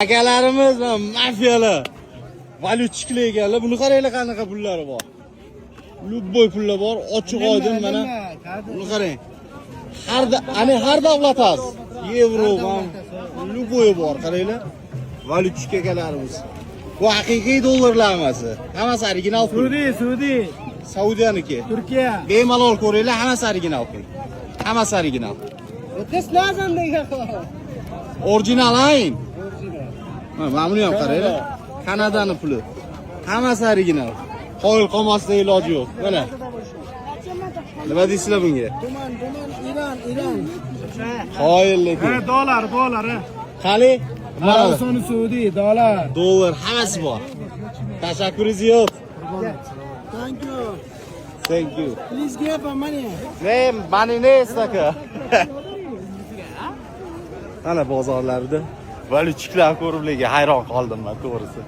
Akalarimiz mafiyalar. Valyutchilar ekanlar. Buni qaranglar qanaqa pullari bor. Lubboy pullar bor, ochiq oydin mana. Buni qarang. Har davlat az. Yevro ham, lubboy bor, qaranglar. Valyutchik akalarimiz. Bu haqiqiy dollarlar emas. Hammasi original pul. Suudi. Saudiyaniki. Turkiya. Bemalol ko'ringlar, hammasi original pul. Hammasi original. This lazım degan. Original ayn. Mana buni ham qaranglar. Kanadani puli. Hammasi original. Qoyil qolmasdan iloji yo'q. Mana. Nima deysizlar bunga? Duman, İran. Qoyil lekin. Dolar. Qali? Mana Sonu Suudi, dolar. dollar hammasi bor. Tashakkuringiz yo'q. Thank you. Thank you. Please give our money. Money ne istaka? Ana bozorlarda valyutchilar ko'rib hayron qoldim men to'g'risi.